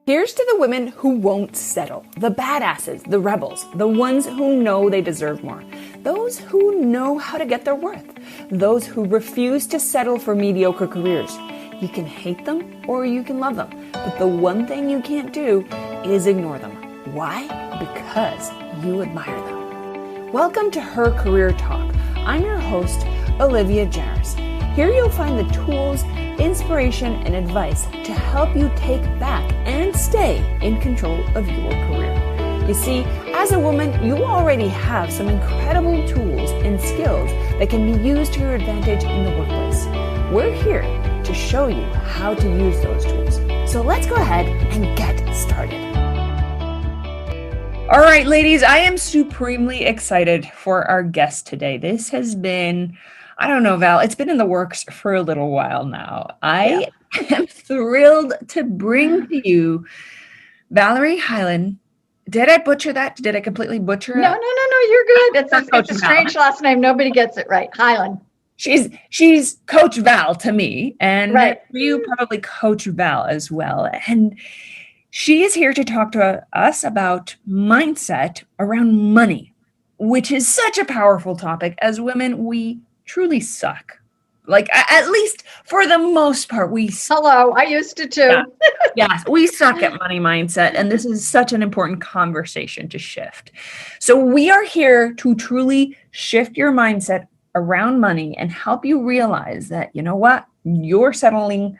Here's to the women who won't settle, the badasses, the rebels, the ones who know they deserve more, those who know how to get their worth, those who refuse to settle for mediocre careers. You can hate them or you can love them, but the one thing you can't do is ignore them. Why? Because you admire them. Welcome to Her Career Talk. I'm your host, Olivia Jaras. Here you'll find the tools, inspiration, and advice to help you take back and stay in control of your career. You see, as a woman, you already have some incredible tools and skills that can be used to your advantage in the workplace. We're here to show you how to use those tools. So let's go ahead and get started. All right, ladies, I am supremely excited for our guest today. This has been, I don't know, Val, it's been in the works for a little while now. I am thrilled to bring to you Valerie Hylen. Did I butcher that? Did I completely butcher it? No, you're good. It's a strange last name. Nobody gets it right. Hylen. She's Coach Val to me, and right. You probably Coach Val as well. And she is here to talk to us about mindset around money, which is such a powerful topic. As women, we truly suck. Like, at least for the most part, we suck. Hello, I used to too. Yes, we suck at money mindset. And this is such an important conversation to shift. So we are here to truly shift your mindset around money and help you realize that, you know what, you're settling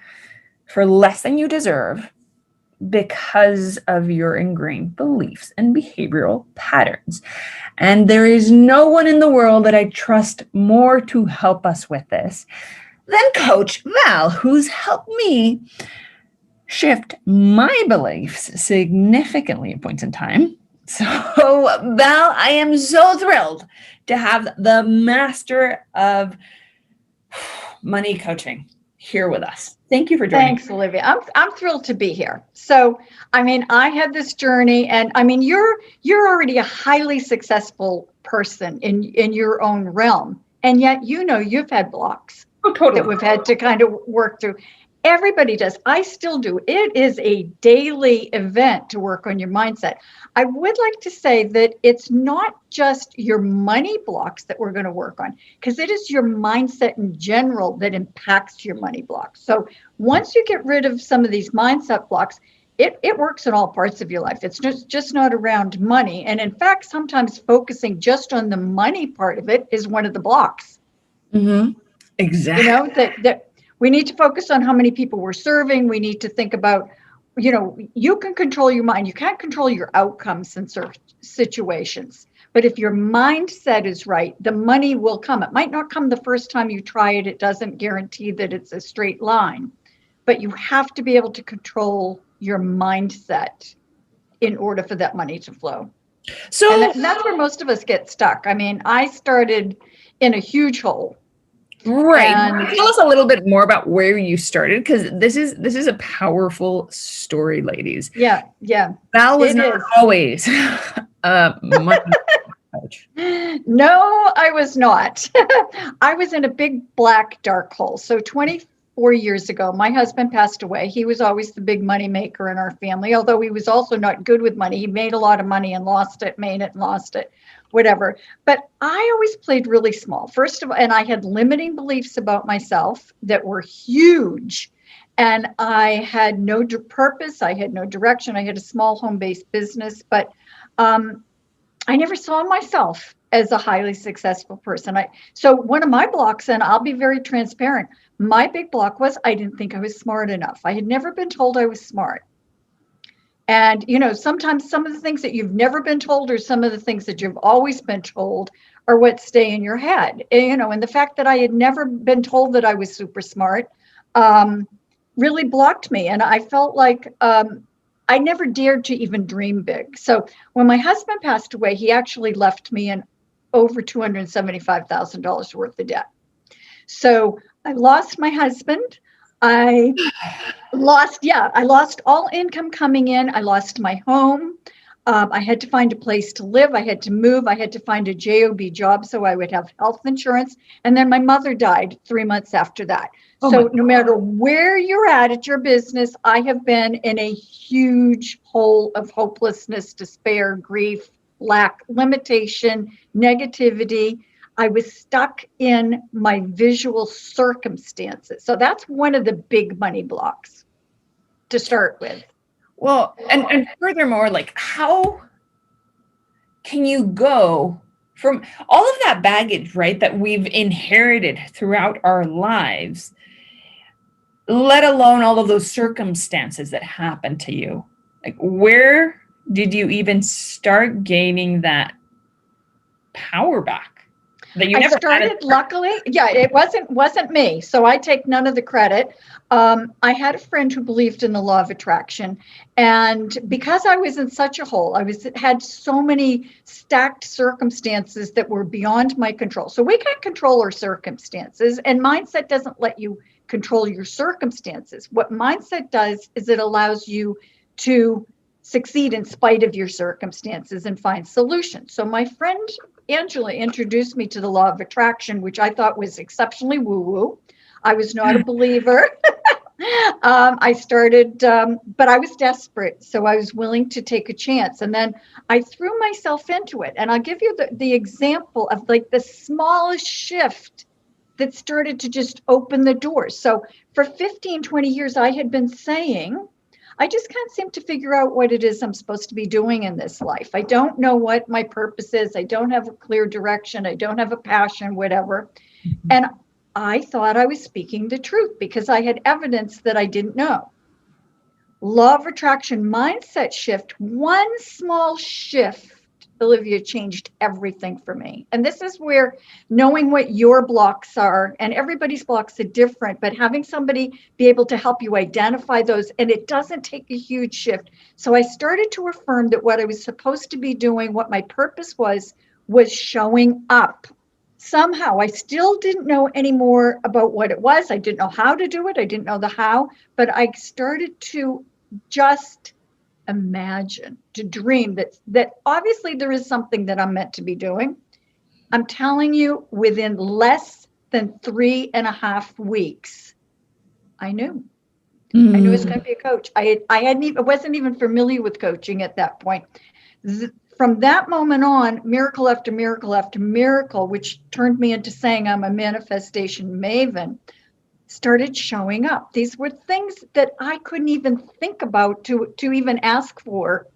for less than you deserve because of your ingrained beliefs and behavioral patterns. And there is no one in the world that I trust more to help us with this than Coach Val, who's helped me shift my beliefs significantly at points in time. So, Val, I am so thrilled to have the master of money coaching here with us. Thank you for joining. Thanks, Olivia. I'm thrilled to be here. So, I had this journey, and you're already a highly successful person in your own realm, and yet you've had blocks that we've had to kind of work through. Everybody does. I still do. It is a daily event to work on your mindset. I would like to say that it's not just your money blocks that we're going to work on, because it is your mindset in general that impacts your money blocks. So once you get rid of some of these mindset blocks, it works in all parts of your life. It's just not around money. And in fact, sometimes focusing just on the money part of it is one of the blocks. Mm-hmm. Exactly. That we need to focus on how many people we're serving. We need to think about, you can control your mind. You can't control your outcomes in certain situations. But if your mindset is right, the money will come. It might not come the first time you try it. It doesn't guarantee that it's a straight line. But you have to be able to control your mindset in order for that money to flow. So and that's where most of us get stuck. I started in a huge hole. Right. Tell us a little bit more about where you started, because this is a powerful story, ladies. Yeah. Val was not always a money coach. No, I was not. I was in a big black dark hole. So 24 years ago, my husband passed away. He was always the big money maker in our family, although he was also not good with money. He made a lot of money and lost it, made it and lost it. Whatever. But I always played really small. First of all, and I had limiting beliefs about myself that were huge. And I had no purpose. I had no direction. I had a small home-based business, but I never saw myself as a highly successful person. So one of my blocks, and I'll be very transparent, my big block was I didn't think I was smart enough. I had never been told I was smart. And, sometimes some of the things that you've never been told or some of the things that you've always been told are what stay in your head. And the fact that I had never been told that I was super smart really blocked me. And I felt like I never dared to even dream big. So when my husband passed away, he actually left me in over $275,000 worth of debt. So I lost my husband. I lost all income coming in. I lost my home. I had to find a place to live. I had to move. I had to find a job so I would have health insurance. And then my mother died 3 months after that. So no matter where you're at your business, I have been in a huge hole of hopelessness, despair, grief, lack, limitation, negativity. I was stuck in my visual circumstances. So that's one of the big money blocks to start with. Well, and furthermore, like, how can you go from all of that baggage, right, that we've inherited throughout our lives, let alone all of those circumstances that happened to you? Like, where did you even start gaining that power back that you never started, luckily, it wasn't me. So I take none of the credit. I had a friend who believed in the law of attraction. And because I was in such a hole, had so many stacked circumstances that were beyond my control. So we can't control our circumstances, and mindset doesn't let you control your circumstances. What mindset does is it allows you to succeed in spite of your circumstances and find solutions. So my friend Angela introduced me to the law of attraction, which I thought was exceptionally woo-woo. I was not a believer. I started, but I was desperate. So I was willing to take a chance. And then I threw myself into it. And I'll give you the example of like the smallest shift that started to just open the doors. So for 15, 20 years, I had been saying, I just can't seem to figure out what it is I'm supposed to be doing in this life. I don't know what my purpose is. I don't have a clear direction. I don't have a passion, whatever. Mm-hmm. And I thought I was speaking the truth because I had evidence that I didn't know. Law of attraction mindset shift, one small shift, Olivia, changed everything for me. And this is where knowing what your blocks are, and everybody's blocks are different, but having somebody be able to help you identify those, and it doesn't take a huge shift. So I started to affirm that what I was supposed to be doing, what my purpose was showing up. Somehow, I still didn't know any more about what it was. I didn't know how to do it. I didn't know the how, but I started to just imagine, to dream that obviously there is something that I'm meant to be doing. I'm telling you, within less than 3.5 weeks, I knew. I knew I was going to be a coach. I wasn't even familiar with coaching at that point. From that moment on, miracle after miracle after miracle, which turned me into saying I'm a manifestation maven, started showing up. These were things that I couldn't even think about to even ask for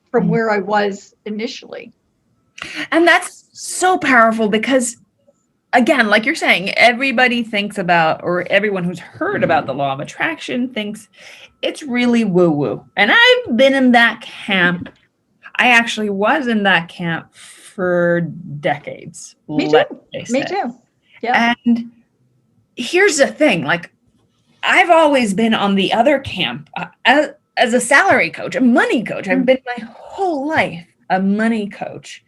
from where I was initially. And that's so powerful because, again, like you're saying, everybody thinks about, or everyone who's heard about the law of attraction thinks it's really woo-woo. And I've been in that camp. I actually was in that camp for decades. Me too. Yeah. And here's the thing, like, I've always been on the other camp as a salary coach, a money coach. I've been my whole life a money coach.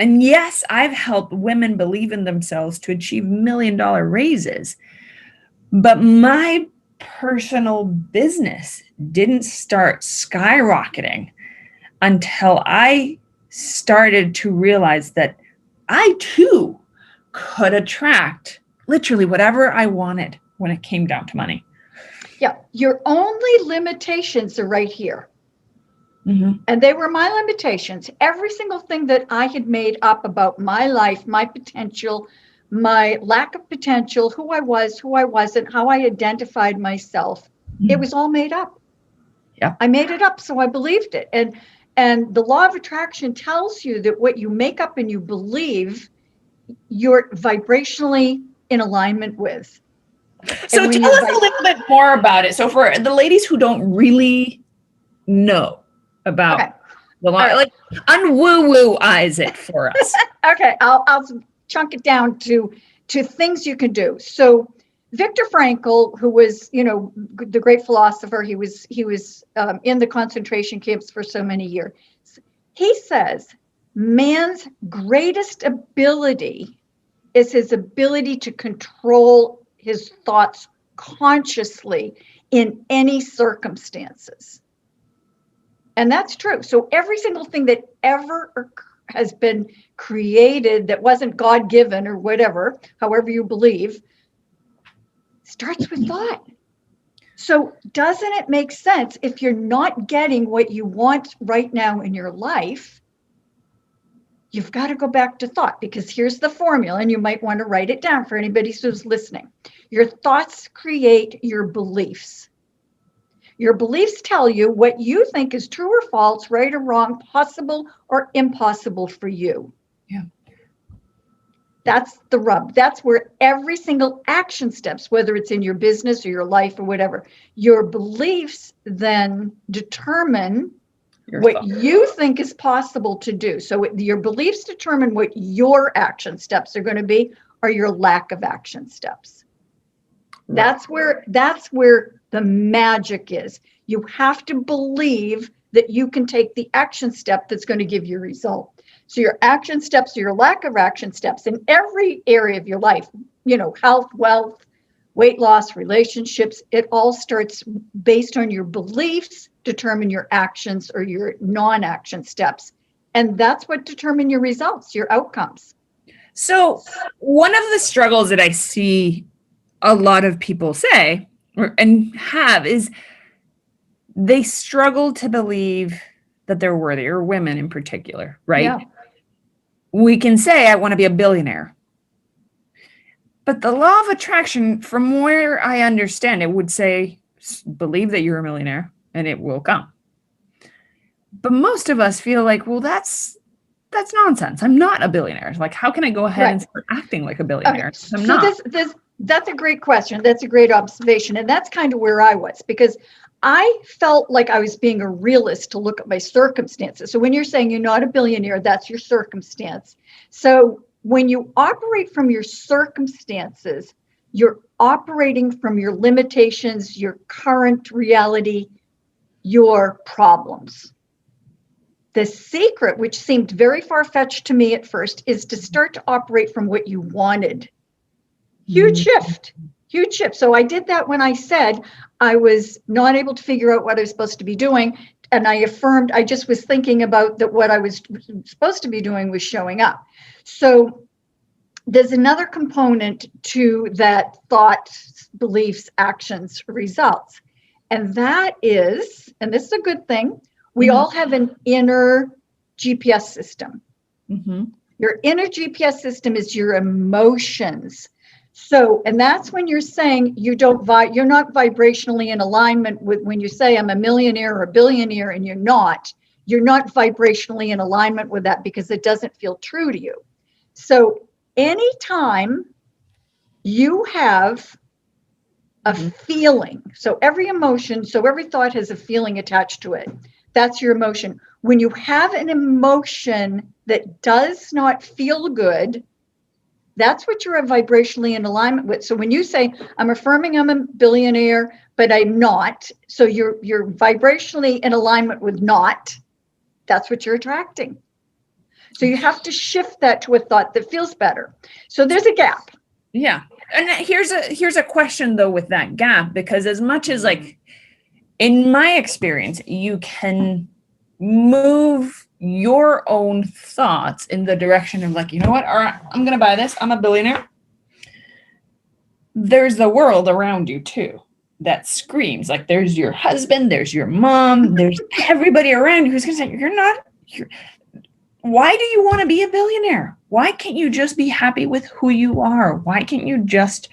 And yes, I've helped women believe in themselves to achieve $1 million raises. But my personal business didn't start skyrocketing until I started to realize that I too could attract literally whatever I wanted when it came down to money. Yeah, your only limitations are right here. Mm-hmm. And they were my limitations. Every single thing that I had made up about my life, my potential, my lack of potential, who I was, who I wasn't, how I identified myself, it was all made up. Yeah, I made it up, so I believed it. And the law of attraction tells you that what you make up and you believe, you're vibrationally in alignment with. So tell us a little bit more about it. So for the ladies who don't really know about the law, like, unwoo-woo-eyes it for us. Okay, I'll chunk it down to things you can do. So Viktor Frankl, who was, the great philosopher, he was in the concentration camps for so many years. He says man's greatest ability is his ability to control his thoughts consciously in any circumstances. And that's true. So every single thing that ever has been created that wasn't God-given or whatever, however you believe, Starts with thought. So doesn't it make sense if you're not getting what you want right now in your life, you've got to go back to thought, because here's the formula, and you might want to write it down for anybody who's listening. Your thoughts create your beliefs. Your beliefs tell you what you think is true or false, right or wrong, possible or impossible for you. Yeah. That's the rub. That's where every single action steps, whether it's in your business or your life or whatever, your beliefs then determine what you think is possible to do. So your beliefs determine what your action steps are going to be, or your lack of action steps. Right. That's where the magic is. You have to believe that you can take the action step that's going to give you a result. So your action steps or your lack of action steps in every area of your life, health, wealth, weight loss, relationships, it all starts based on your beliefs, determine your actions or your non-action steps. And that's what determine your results, your outcomes. So one of the struggles that I see a lot of people say and have is they struggle to believe that they're worthy, or women in particular, right? Yeah. We can say, I want to be a billionaire. But the law of attraction, from where I understand it, would say, believe that you're a millionaire and it will come. But most of us feel like, well, that's nonsense. I'm not a billionaire. Like, how can I go ahead and start acting like a billionaire? Okay. I'm not. That's a great question. That's a great observation. And that's kind of where I was, because I felt like I was being a realist to look at my circumstances. So when you're saying you're not a billionaire, that's your circumstance. So when you operate from your circumstances, you're operating from your limitations, your current reality, your problems. The secret, which seemed very far-fetched to me at first, is to start to operate from what you wanted. Huge shift. So I did that when I said I was not able to figure out what I was supposed to be doing. And I affirmed, I just was thinking about that what I was supposed to be doing was showing up. So there's another component to that: thoughts, beliefs, actions, results. And that is, and this is a good thing, we all have an inner GPS system. Mm-hmm. Your inner GPS system is your emotions. So, and that's when you're saying you're not vibrationally in alignment with, when you say I'm a millionaire or a billionaire, and you're not vibrationally in alignment with that, because it doesn't feel true to you. So anytime you have a feeling, so every emotion, so every thought has a feeling attached to it. That's your emotion. When you have an emotion that does not feel good, that's what you're vibrationally in alignment with. So when you say, I'm affirming I'm a billionaire, but I'm not, so you're vibrationally in alignment with not, that's what you're attracting. So you have to shift that to a thought that feels better. So there's a gap. Yeah. And here's a question though with that gap, because as much as, like, in my experience, you can move your own thoughts in the direction of, like, you know what, all right, I'm going to buy this. I'm a billionaire. There's the world around you too that screams, like, there's your husband, there's your mom, there's everybody around you who's going to say, why do you want to be a billionaire? Why can't you just be happy with who you are? Why can't you just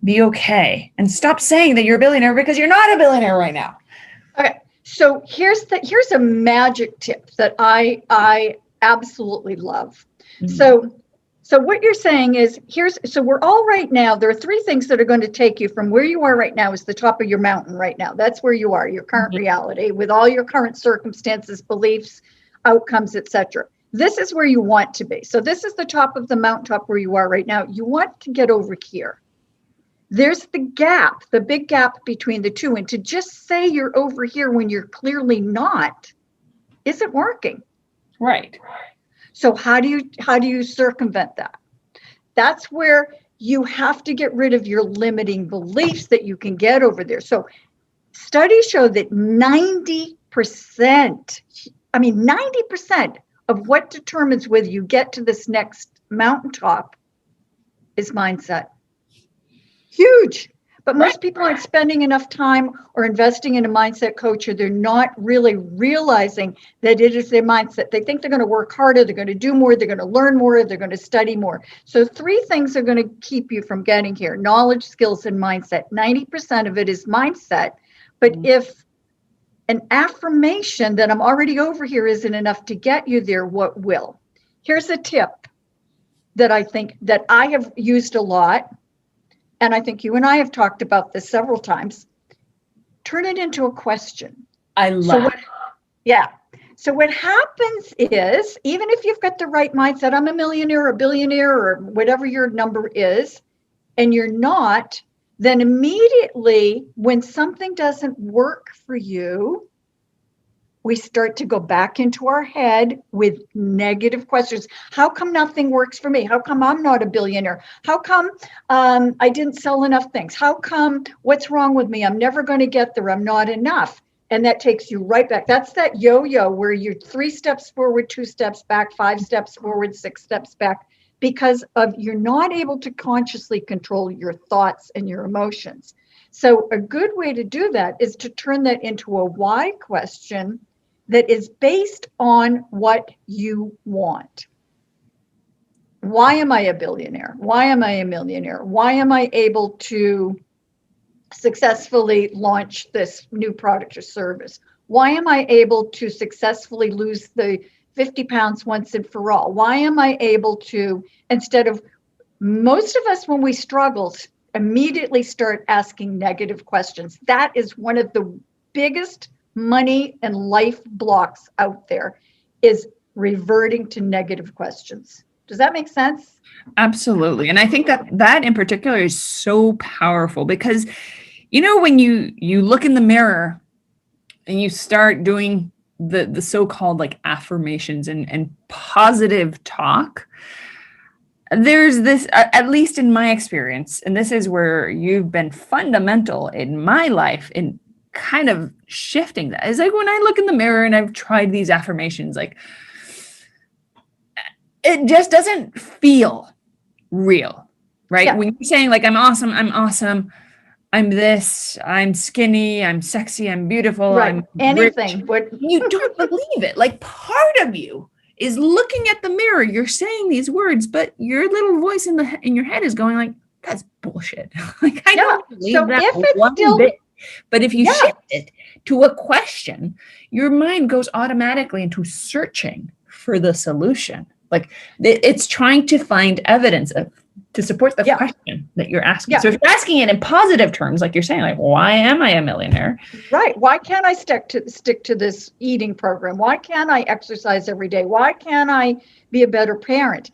be okay and stop saying that you're a billionaire, because you're not a billionaire right now? Okay. So here's a magic tip that I absolutely love. Mm-hmm. So what you're saying is, so we're all right now, there are three things that are going to take you from where you are right now is the top of your mountain right now. That's where you are, your current reality, with all your current circumstances, beliefs, outcomes, etc. This is where you want to be. So this is the top of the mountaintop where you are right now. You want to get over here. There's the gap, the big gap between the two. And to just say you're over here when you're clearly not isn't working. Right. So how do you circumvent that? That's where you have to get rid of your limiting beliefs that you can get over there. So studies show that 90% of what determines whether you get to this next mountaintop is mindset. Huge. But most people aren't spending enough time or investing in a mindset coach, or they're not really realizing that it is their mindset. They think they're going to work harder, they're going to do more, they're going to learn more, they're going to study more. So 3 things are going to keep you from getting here: knowledge, skills, and mindset. 90% of it is mindset. But if an affirmation that I'm already over here isn't enough to get you there, what will? Here's a tip that I think that I have used a lot. And I think you and I have talked about this several times. Turn it into a question. I love it. So what happens is, even if you've got the right mindset, I'm a millionaire or a billionaire or whatever your number is, and you're not, then immediately when something doesn't work for you, we start to go back into our head with negative questions. How come nothing works for me? How come I'm not a billionaire? How come I didn't sell enough things? How come, what's wrong with me? I'm never going to get there. I'm not enough. And that takes you right back. That's that yo-yo where you're 3 steps forward, 2 steps back, 5 steps forward, 6 steps back, because of you're not able to consciously control your thoughts and your emotions. So a good way to do that is to turn that into a why question that is based on what you want. Why am I a billionaire? Why am I a millionaire? Why am I able to successfully launch this new product or service? Why am I able to successfully lose the 50 pounds once and for all? Why am I able to, instead of, most of us when we struggle, immediately start asking negative questions. That is one of the biggest money and life blocks out there, is reverting to negative questions. Does that make sense? Absolutely. And I think that in particular is so powerful because, you know, when you look in the mirror and you start doing the so-called like affirmations and positive talk, there's this, at least in my experience, and this is where you've been fundamental in my life in kind of shifting that. It's like when I look in the mirror and I've tried these affirmations, like it just doesn't feel real, right? Yeah. When you're saying like, I'm awesome, I'm this, I'm skinny, I'm sexy, I'm beautiful, right. I'm anything, rich, you don't believe it. Like part of you is looking at the mirror, you're saying these words, but your little voice in your head is going like, that's bullshit. Like I don't believe so that if it's one still bit. But if you shift it to a question, your mind goes automatically into searching for the solution. Like it's trying to find evidence to support the question that you're asking. Yeah. So if you're asking it in positive terms, like you're saying, like, why am I a millionaire? Right. Why can't I stick to this eating program? Why can't I exercise every day? Why can't I be a better parent?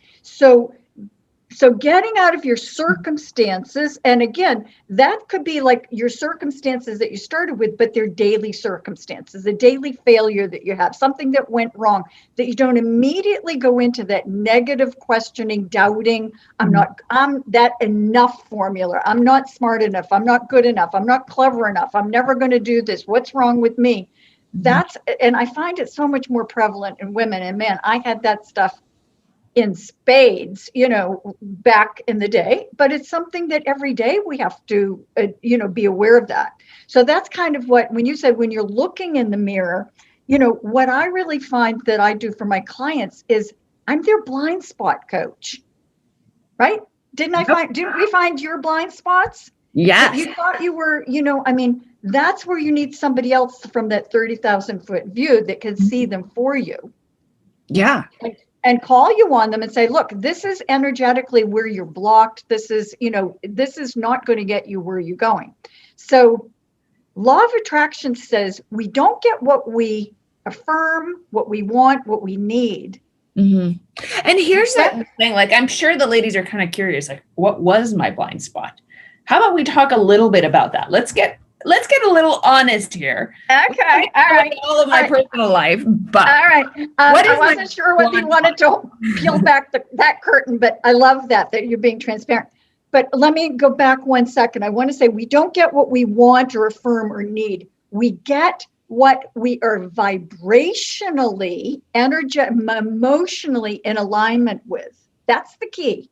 So getting out of your circumstances, and again, that could be like your circumstances that you started with, but they're daily circumstances, a daily failure that you have, something that went wrong, that you don't immediately go into that negative questioning, doubting, I'm that enough formula. I'm not smart enough. I'm not good enough. I'm not clever enough. I'm never going to do this. What's wrong with me? And I find it so much more prevalent in women and men. I had that stuff in spades, back in the day, but it's something that every day we have to, be aware of that. So that's kind of what, when you said, when you're looking in the mirror, what I really find that I do for my clients is I'm their blind spot coach, right? Didn't we find your blind spots? Yes. You thought you were, that's where you need somebody else from that 30,000 foot view that can see them for you. Yeah. And call you on them and say, look, this is energetically where you're blocked. This is, this is not going to get you where you're going. So law of attraction says we don't get what we affirm, what we want, what we need. Mm-hmm. And here's the thing, like, I'm sure the ladies are kind of curious, like, what was my blind spot? How about we talk a little bit about that? Let's get a little honest here. Okay. All right. All of my personal life, but all right. I wasn't sure whether you wanted to peel back that curtain, but I love that you're being transparent. But let me go back 1 second. I want to say we don't get what we want or affirm or need. We get what we are vibrationally, emotionally in alignment with. That's the key.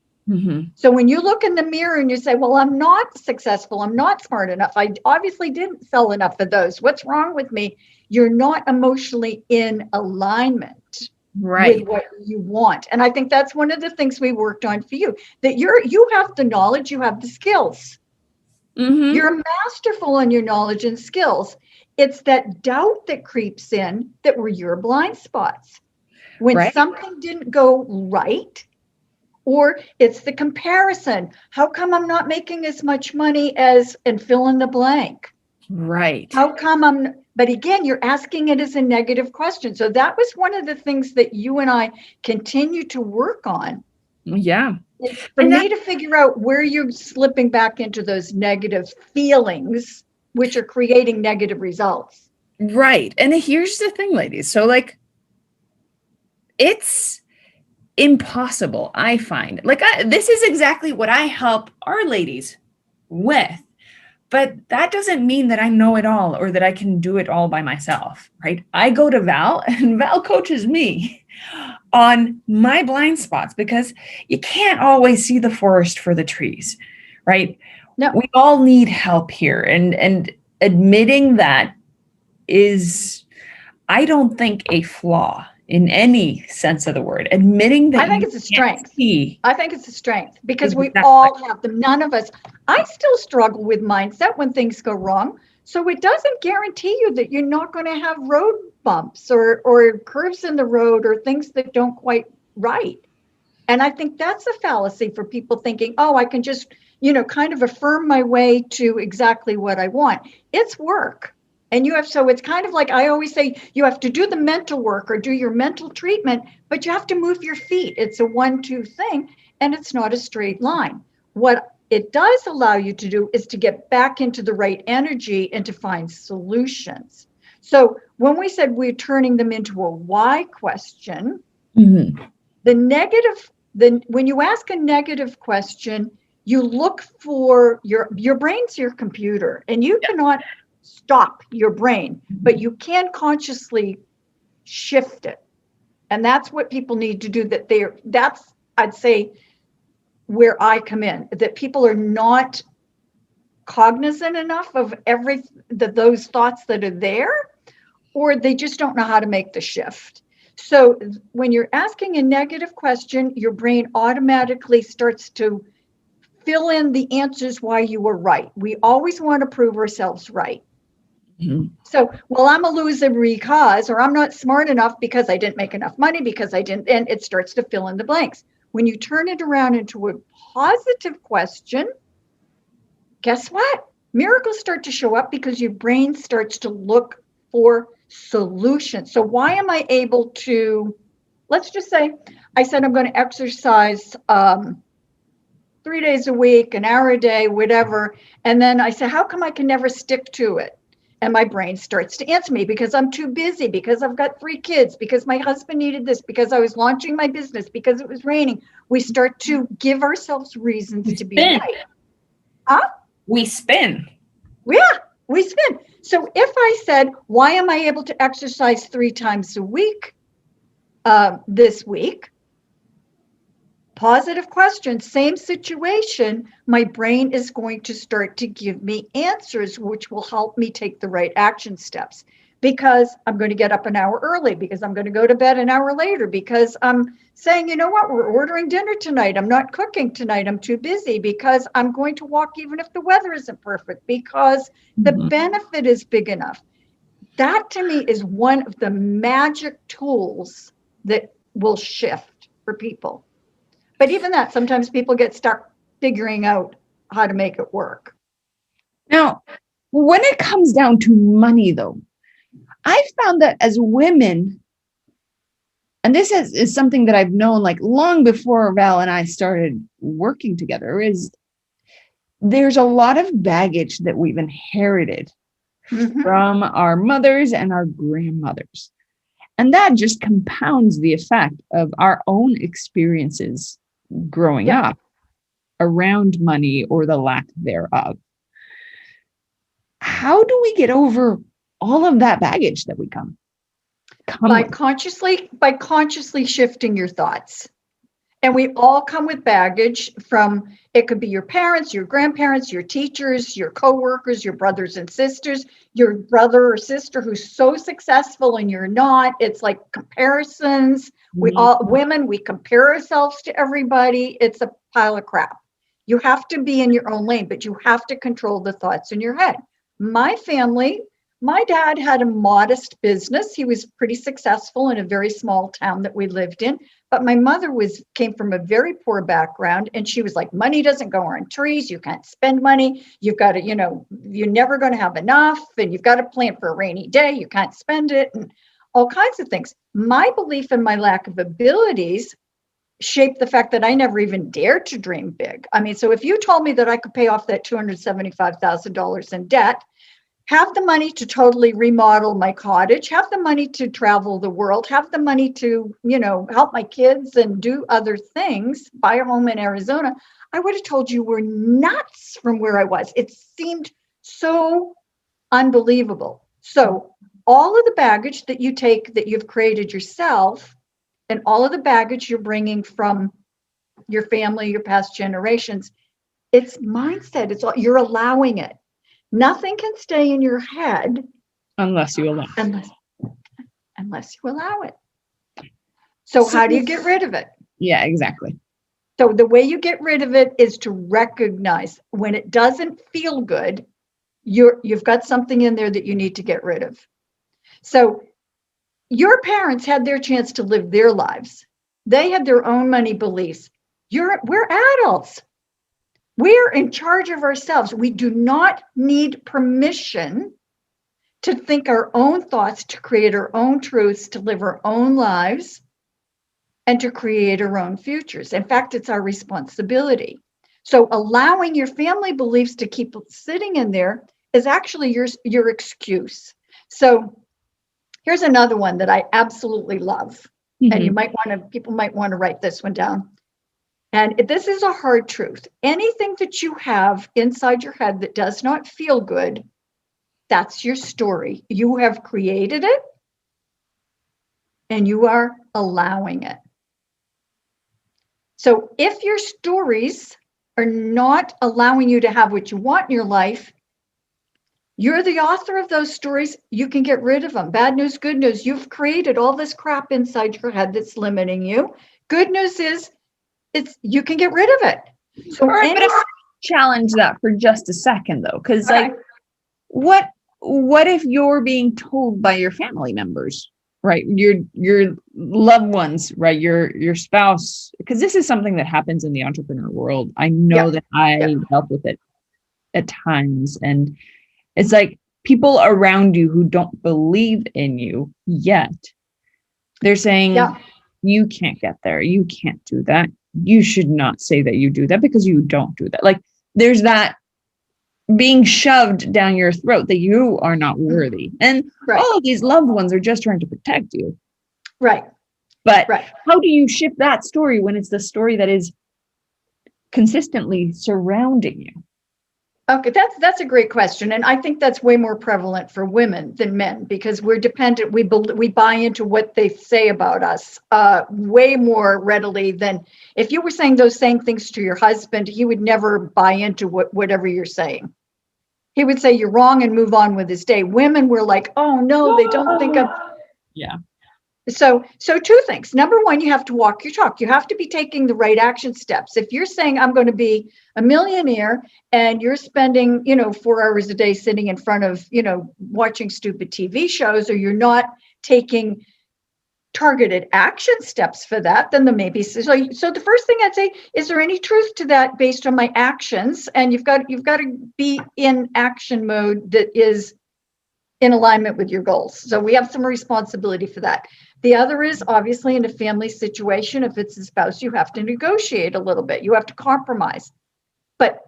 So when you look in the mirror and you say, well, I'm not successful, I'm not smart enough, I obviously didn't sell enough of those, what's wrong with me? You're not emotionally in alignment with what you want. And I think that's one of the things we worked on for you, that you have the knowledge, you have the skills. You're masterful in your knowledge and skills. It's that doubt that creeps in that were your blind spots. When something didn't go right, or it's the comparison. How come I'm not making as much money as, and fill in the blank? Right. How come but again, you're asking it as a negative question. So that was one of the things that you and I continue to work on. Yeah. For me to figure out where you're slipping back into those negative feelings, which are creating negative results. Right. And here's the thing, ladies. So like, it's impossible, I find. Like, this is exactly what I help our ladies with. But that doesn't mean that I know it all or that I can do it all by myself, right? I go to Val and Val coaches me on my blind spots, because you can't always see the forest for the trees, right? No. We all need help here. And admitting that is, I don't think, a flaw in any sense of the word. Admitting that, I think it's a strength. I think it's a strength, because we all have them. None of us. I still struggle with mindset when things go wrong. So it doesn't guarantee you that you're not going to have road bumps or curves in the road or things that don't quite right. And I think that's a fallacy for people thinking, oh, I can just, kind of affirm my way to exactly what I want. It's work. And so it's kind of like, I always say, you have to do the mental work or do your mental treatment, but you have to move your feet. It's a 1-2 thing, and it's not a straight line. What it does allow you to do is to get back into the right energy and to find solutions. So when we said we're turning them into a why question, the negative, when you ask a negative question, you look for your brain's your computer, and you cannot stop your brain, but you can consciously shift it. And that's what people need to do. That's, I'd say, where I come in, that people are not cognizant enough of those thoughts that are there, or they just don't know how to make the shift. So when you're asking a negative question, your brain automatically starts to fill in the answers why you were right. We always want to prove ourselves right. So, well, I'm a loser because, or I'm not smart enough because I didn't make enough money, because I didn't, and it starts to fill in the blanks. When you turn it around into a positive question, guess what? Miracles start to show up, because your brain starts to look for solutions. So why am I able to, let's just say, I said I'm going to exercise 3 days a week, an hour a day, whatever. And then I said, how come I can never stick to it? And my brain starts to answer me, because I'm too busy, because I've got 3 kids, because my husband needed this, because I was launching my business, because it was raining. We start to give ourselves reasons to be right. Huh? We spin. Yeah, we spin. So if I said, why am I able to exercise 3 times a week this week? Positive question, same situation, my brain is going to start to give me answers, which will help me take the right action steps, because I'm going to get up an hour early, because I'm going to go to bed an hour later, because I'm saying, you know what, we're ordering dinner tonight. I'm not cooking tonight. I'm too busy, because I'm going to walk even if the weather isn't perfect, because the benefit is big enough. That to me is one of the magic tools that will shift for people. But even that, sometimes people get stuck figuring out how to make it work. Now, when it comes down to money, though, I found that as women, and this is something that I've known like long before Val and I started working together, is there's a lot of baggage that we've inherited from our mothers and our grandmothers. And that just compounds the effect of our own experiences growing up around money or the lack thereof. How do we get over all of that baggage that we come by consciously shifting your thoughts. And we all come with baggage from, it could be your parents, your grandparents, your teachers, your coworkers, your brothers and sisters, your brother or sister who's so successful and you're not. It's like comparisons. We all, women, we compare ourselves to everybody. It's a pile of crap. You have to be in your own lane, but you have to control the thoughts in your head. My family, my dad had a modest business. He was pretty successful in a very small town that we lived in. But my mother came from a very poor background, and she was like, money doesn't go on trees. You can't spend money. You've got to, you're never going to have enough, and you've got to plan for a rainy day. You can't spend it, and all kinds of things. My belief in my lack of abilities shaped the fact that I never even dared to dream big. I mean, so if you told me that I could pay off that $275,000 in debt, have the money to totally remodel my cottage, have the money to travel the world, have the money to, help my kids and do other things, buy a home in Arizona, I would have told you we're nuts from where I was. It seemed so unbelievable. So all of the baggage that you take, that you've created yourself, and all of the baggage you're bringing from your family, your past generations, it's mindset. It's all, you're allowing it. Nothing can stay in your head unless you allow unless you allow it. So how do you get rid of it? Yeah, exactly. So the way you get rid of it is to recognize when it doesn't feel good, you've got something in there that you need to get rid of. So your parents had their chance to live their lives. They had their own money beliefs. We're adults. We're in charge of ourselves. We do not need permission to think our own thoughts, to create our own truths, to live our own lives, and to create our own futures. In fact, it's our responsibility. So allowing your family beliefs to keep sitting in there is actually your excuse. So here's another one that I absolutely love. And people might want to write this one down. And this is a hard truth. Anything that you have inside your head that does not feel good, that's your story. You have created it, and you are allowing it. So if your stories are not allowing you to have what you want in your life, you're the author of those stories. You can get rid of them. Bad news, good news. You've created all this crap inside your head that's limiting you. Good news is, you can get rid of it. So but I challenge that for just a second, though, because what if you're being told by your family members, right? Your loved ones, right? Your spouse, because this is something that happens in the entrepreneur world. I know that I dealt with it at times, and it's like people around you who don't believe in you yet. They're saying, you can't get there. You can't do that. You should not say that you do that because you don't do that. Like there's that being shoved down your throat that you are not worthy. And all of these loved ones are just trying to protect you. Right. But how do you shift that story when it's the story that is consistently surrounding you? Okay, that's a great question. And I think that's way more prevalent for women than men because we're dependent. We buy into what they say about us way more readily than if you were saying those same things to your husband, he would never buy into whatever you're saying. He would say you're wrong and move on with his day. Women were like, oh no, they don't think of. Yeah. So two things. Number one, you have to walk your talk. You have to be taking the right action steps. If you're saying I'm going to be a millionaire and you're spending, 4 hours a day sitting in front of, watching stupid TV shows, or you're not taking targeted action steps for that, then the maybe. So the first thing I'd say, is there any truth to that based on my actions? And you've got to be in action mode that is in alignment with your goals. So we have some responsibility for that. The other is obviously in a family situation, if it's a spouse, you have to negotiate a little bit. You have to compromise. But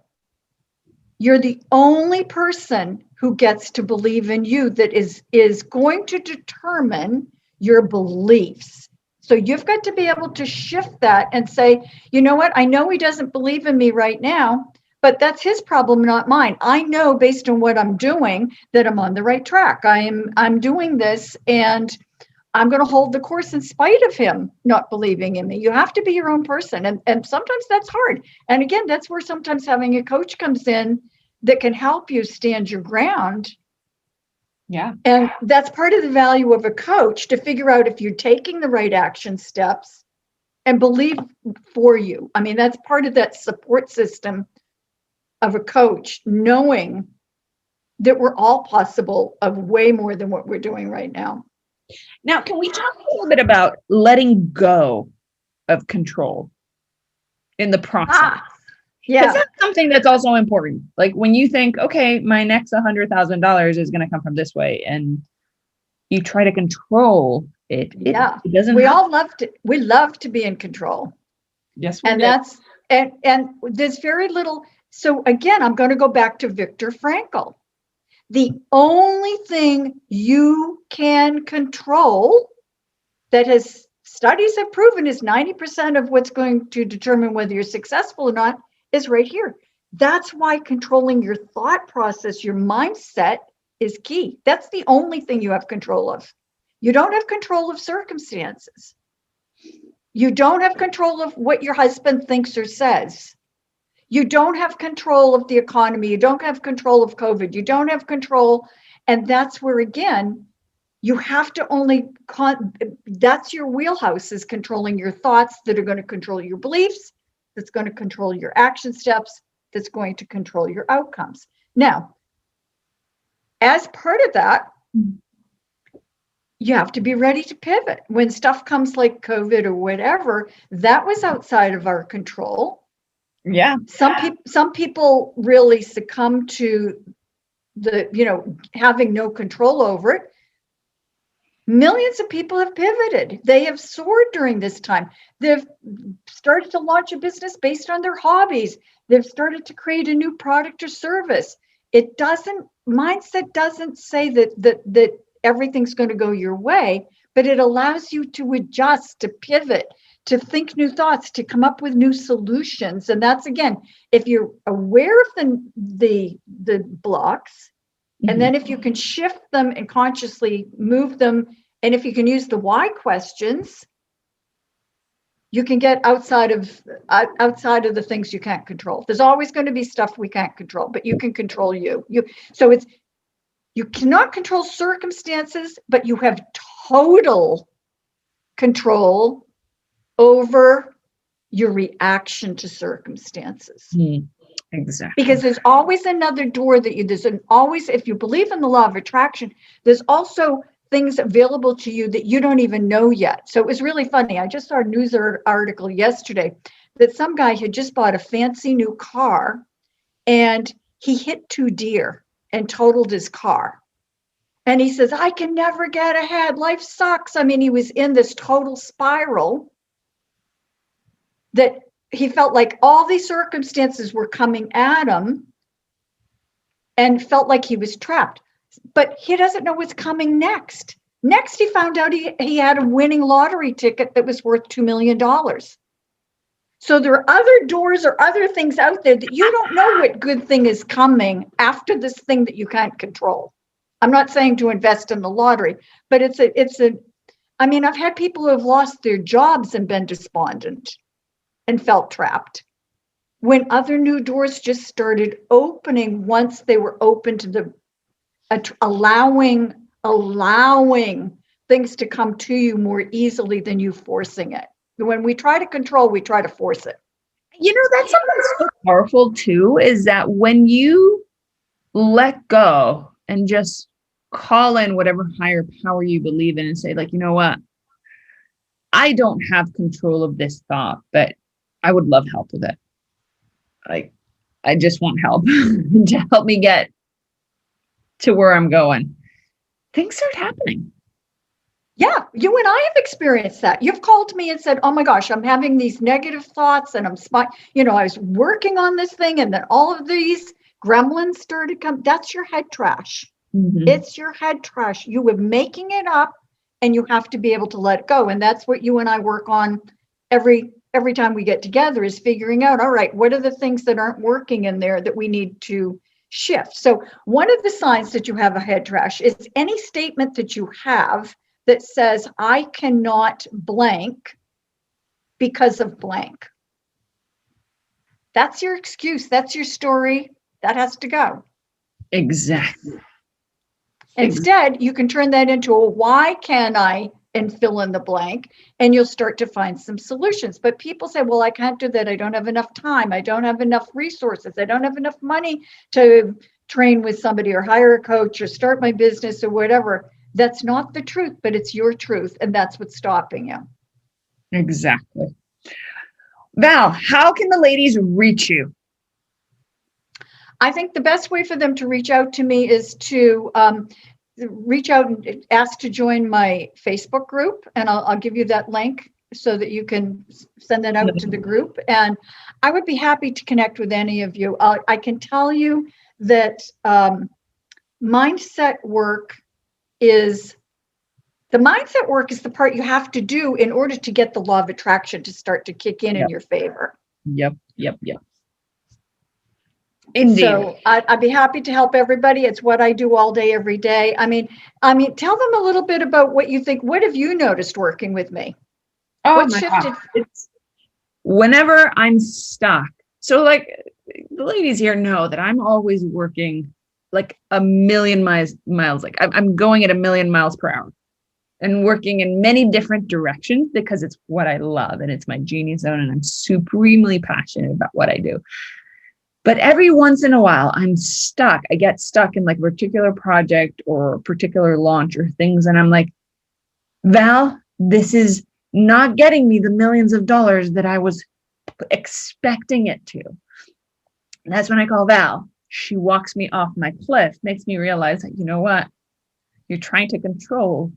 you're the only person who gets to believe in you that is going to determine your beliefs. So you've got to be able to shift that and say, you know what? I know he doesn't believe in me right now, but that's his problem, not mine. I know based on what I'm doing that I'm on the right track. I'm doing this, and I'm going to hold the course in spite of him not believing in me. You have to be your own person. And sometimes that's hard. And again, that's where sometimes having a coach comes in that can help you stand your ground. Yeah. And that's part of the value of a coach, to figure out if you're taking the right action steps and believe for you. I mean, that's part of that support system of a coach, knowing that we're all possible of way more than what we're doing right now. Now, can we talk a little bit about letting go of control in the process? Yeah. That's something that's also important. Like when you think, okay, my next $100,000 is going to come from this way, and you try to control it. It doesn't. We love to be in control. Yes, and do. that's and there's very little. So again, I'm going to go back to Viktor Frankl. The only thing you can control, that has studies have proven is 90% of what's going to determine whether you're successful or not, is right here. That's why controlling your thought process, your mindset, is key. That's the only thing you have control of. You don't have control of circumstances. You don't have control of what your husband thinks or says. You don't have control of the economy. You don't have control of COVID. You don't have control. And that's where, again, you have to only, that's your wheelhouse, is controlling your thoughts that are going to control your beliefs, that's going to control your action steps, that's going to control your outcomes. Now, as part of that, you have to be ready to pivot. When stuff comes like COVID or whatever, that was outside of our control. Yeah. Some people really succumb to the, having no control over it. Millions of people have pivoted. They have soared during this time. They've started to launch a business based on their hobbies. They've started to create a new product or service. Mindset doesn't say that everything's going to go your way, but it allows you to adjust, to pivot, to think new thoughts, to come up with new solutions. And that's, again, if you're aware of the blocks, and then if you can shift them and consciously move them, and if you can use the why questions, you can get outside of the things you can't control. There's always going to be stuff we can't control, but you can control you. You cannot control circumstances, but you have total control over your reaction to circumstances. Exactly. Because there's always another door if you believe in the law of attraction, there's also things available to you that you don't even know yet. So it was really funny. I just saw a news article yesterday that some guy had just bought a fancy new car, and he hit 2 deer and totaled his car. And he says, I can never get ahead. Life sucks. I mean, he was in this total spiral that he felt like all these circumstances were coming at him and felt like he was trapped. But he doesn't know what's coming next. Next, he found out he had a winning lottery ticket that was worth $2 million. So there are other doors or other things out there that you don't know what good thing is coming after this thing that you can't control. I'm not saying to invest in the lottery, but I've had people who have lost their jobs and been despondent and felt trapped when other new doors just started opening once they were open to allowing things to come to you more easily than you forcing it. When we try to control, we try to force it. That's something so powerful too, is that when you let go and just call in whatever higher power you believe in and say, like, you know what? I don't have control of this thought, but I would love help with it. Like, I just want help to help me get to where I'm going. Things start happening. Yeah, you and I have experienced that. You've called me and said, oh my gosh, I'm having these negative thoughts and I was working on this thing, and then all of these gremlins started coming. That's your head trash. Mm-hmm. It's your head trash. You were making it up, and you have to be able to let it go. And that's what you and I work on every time we get together, is figuring out, all right, what are the things that aren't working in there that we need to shift? So one of the signs that you have a head trash is any statement that you have that says, I cannot blank because of blank. That's your excuse. That's your story. That has to go. Exactly. Instead, you can turn that into a why can I and fill in the blank, and you'll start to find some solutions. But people say, well, I can't do that. I don't have enough time. I don't have enough resources. I don't have enough money to train with somebody or hire a coach or start my business or whatever. That's not the truth, but it's your truth. And that's what's stopping you. Exactly. Val, how can the ladies reach you? I think the best way for them to reach out to me is to reach out and ask to join my Facebook group. And I'll give you that link so that you can send that out to the group. And I would be happy to connect with any of you. I can tell you that mindset work is the part you have to do in order to get the law of attraction to start to kick in your favor. Yep. Indeed. So I'd be happy to help everybody. It's what I do all day, every day. I mean, tell them a little bit about what you think. What have you noticed working with me? Oh, what my shifted? God. It's whenever I'm stuck. So like the ladies here know that I'm always working like a million miles. Like I'm going at 1,000,000 miles per hour and working in many different directions because it's what I love and it's my genius zone and I'm supremely passionate about what I do. But every once in a while, I'm stuck. I get stuck in like a particular project or a particular launch or things. And I'm like, Val, this is not getting me the millions of dollars that I was expecting it to. And that's when I call Val. She walks me off my cliff, makes me realize that, you know what? You're trying to control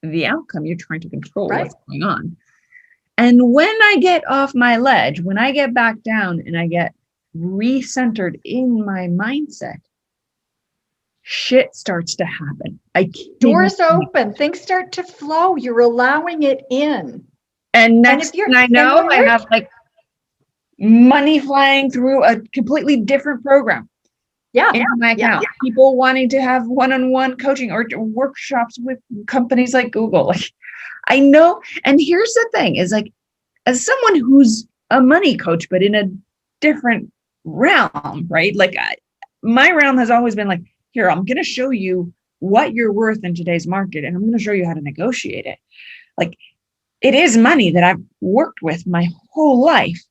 the outcome. You're trying to control what's going on. And when I get off my ledge, when I get back down and I get recentered in my mindset, shit starts to happen. Doors open, things start to flow. You're allowing it in. And next thing I know, I have like money flying through a completely different program. In my account. People wanting to have one-on-one coaching or workshops with companies like Google. Like I know. And here's the thing is like, as someone who's a money coach, but in a different realm, right? Like my realm has always been like, here, I'm going to show you what you're worth in today's market. And I'm going to show you how to negotiate it. Like it is money that I've worked with my whole life,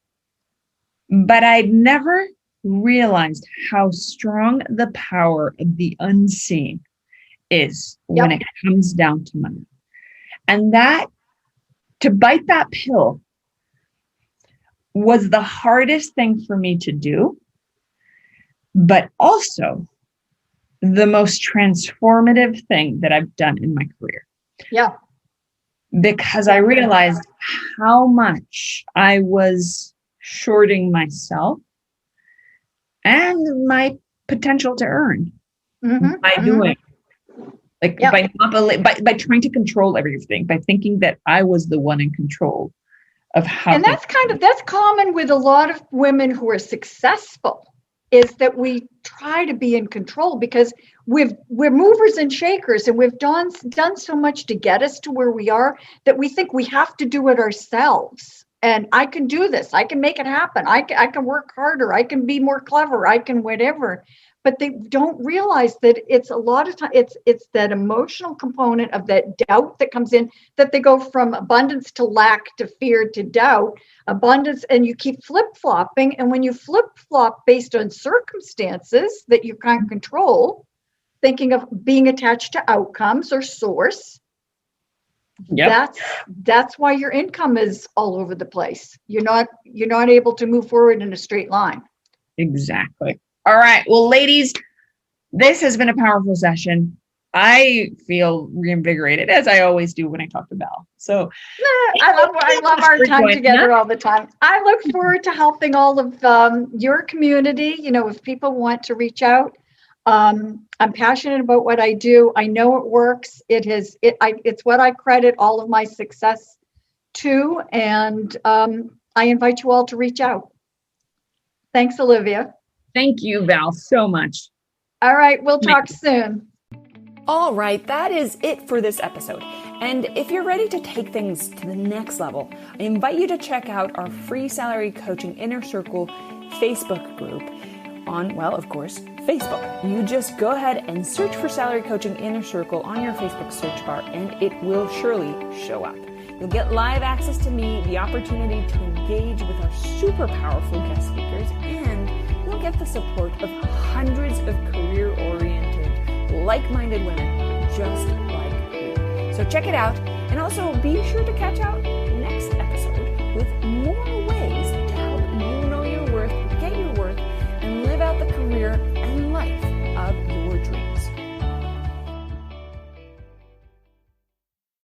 but I'd never realized how strong the power of the unseen is when it comes down to money. And that to bite that pill was the hardest thing for me to do, but also the most transformative thing that I've done in my career. Yeah. Because I realized how much I was shorting myself and my potential to earn by doing like by trying to control everything, by thinking that I was the one in control of how. And that's common with a lot of women who are successful, is that we try to be in control because we're movers and shakers and we've done so much to get us to where we are that we think we have to do it ourselves. And I can do this. I can make it happen. I can work harder. I can be more clever. I can whatever. But they don't realize that it's a lot of time. It's that emotional component of that doubt that comes in, that they go from abundance to lack to fear to doubt, abundance, and you keep flip-flopping. And when you flip-flop based on circumstances that you can't control, thinking of being attached to outcomes or source, that's why your income is all over the place. You're not able to move forward in a straight line. Exactly. All right. Well, ladies, this has been a powerful session. I feel reinvigorated, as I always do when I talk to Val. So I love our time together all the time. I look forward to helping all of your community. You know, if people want to reach out, I'm passionate about what I do. I know it works. It's what I credit all of my success to. And I invite you all to reach out. Thanks, Olivia. Thank you, Val, so much. All right. We'll talk soon. All right, that is it for this episode. And if you're ready to take things to the next level, I invite you to check out our free salary coaching Inner Circle Facebook group on, well, of course, Facebook. You just go ahead and search for Salary Coaching Inner Circle on your Facebook search bar, and it will surely show up. You'll get live access to me, the opportunity to engage with our super powerful guest speakers, and you'll get the support of hundreds of career-oriented, like-minded women just like you. So check it out, and also be sure to catch out next episode with more ways